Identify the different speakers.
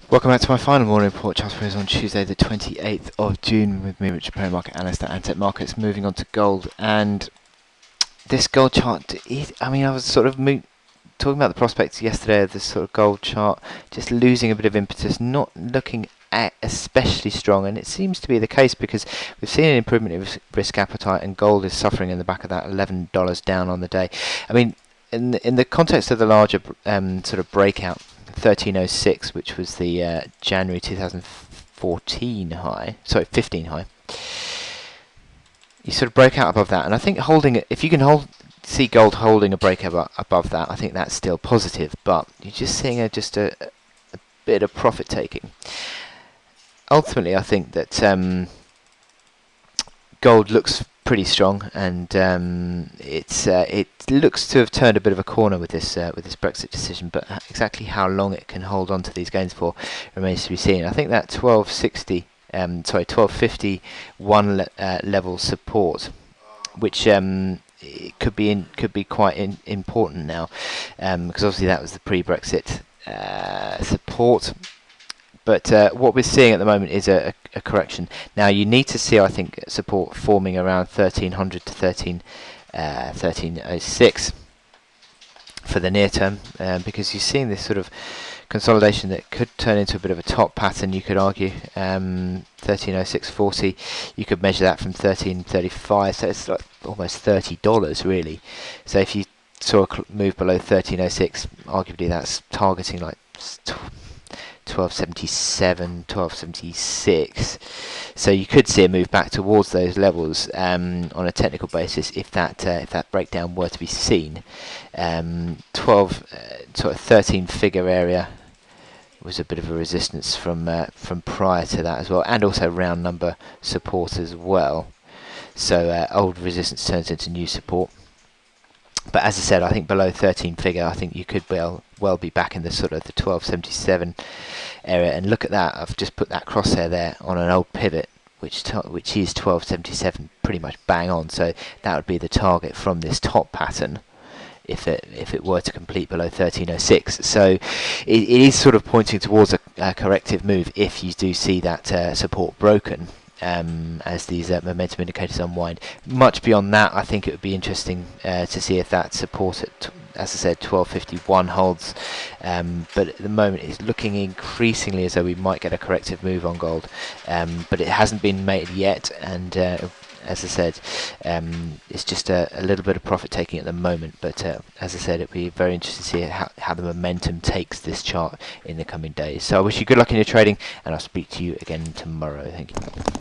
Speaker 1: Welcome back to my final morning report. Charles Freeze on Tuesday, the 28th of June, with me, Richard Perry, market analyst at Antec Markets. Moving on to gold, and this gold chart. I was sort of talking about the prospects yesterday of this sort of gold chart, just losing a bit of impetus, not looking especially strong, and it seems to be the case because we've seen an improvement in risk appetite, and gold is suffering in the back of that. $11 down on the day. I mean, in the context of the larger sort of breakout, 1306, which was the January 2014 high, sorry, 15 high. You sort of broke out above that, and I think holding it, if you can see gold holding a breakout above that, I think that's still positive. But you're just seeing just a bit of profit taking. Ultimately, I think that gold looks pretty strong, and it looks to have turned a bit of a corner with this Brexit decision. But exactly how long it can hold on to these gains for remains to be seen. I think that 1251 level support, which could be quite important now, because obviously that was the pre-Brexit support. But what we're seeing at the moment is a correction. Now you need to see, I think, support forming around 1300 to 1306 for the near term, because you're seeing this sort of consolidation that could turn into a bit of a top pattern. You could argue 1306.40. You could measure that from 1335, so it's like almost $30 really. So if you saw a move below 1306, arguably that's targeting like 1277, 1276. So you could see a move back towards those levels on a technical basis if that breakdown were to be seen. 13 figure area was a bit of a resistance from prior to that as well, and also round number support as well. So old resistance turns into new support. But as I said, I think below 13 figure, I think you could well be back in the sort of the 1277 area. And look at that, I've just put that crosshair there on an old pivot, which is 1277, pretty much bang on. So that would be the target from this top pattern if it were to complete below 1306. So it is sort of pointing towards a corrective move if you do see that support broken. As these momentum indicators unwind. Much beyond that, I think it would be interesting to see if that support at, as I said, 1251 holds. But at the moment, it's looking increasingly as though we might get a corrective move on gold. But it hasn't been made yet, and as I said, it's just a little bit of profit taking at the moment. But as I said, it'll be very interesting to see how the momentum takes this chart in the coming days. So I wish you good luck in your trading, and I'll speak to you again tomorrow. Thank you.